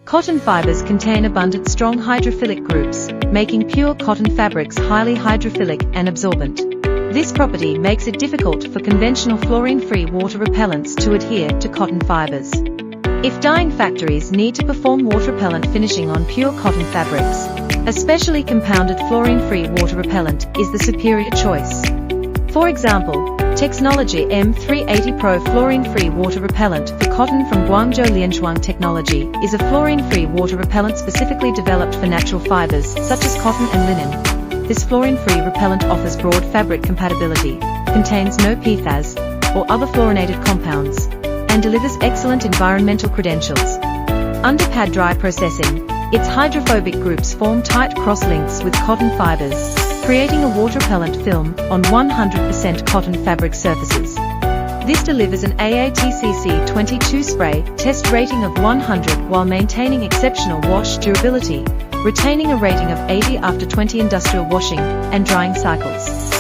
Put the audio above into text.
Cotton fibers contain abundant strong hydrophilic groups, making pure cotton fabrics highly hydrophilic and absorbent. This property makes it difficult for conventional fluorine-free water repellents to adhere to cotton fibers. If dyeing factories need to perform water-repellent finishing on pure cotton fabrics, a specially compounded fluorine-free water repellent is the superior choice. For example, Texnology M380 Pro fluorine-free water repellent for cotton from Guangzhou Lianzhuang Technology is a fluorine-free water repellent specifically developed for natural fibers such as cotton and linen. This fluorine-free repellent offers broad fabric compatibility, contains no PFAS or other fluorinated compounds, and delivers excellent environmental credentials. Under pad dry processing, its hydrophobic groups form tight cross-links with cotton fibers, creating a water-repellent film on 100% cotton fabric surfaces. This delivers an AATCC 22 spray test rating of 100 while maintaining exceptional wash durability, retaining a rating of 80 after 20 industrial washing and drying cycles.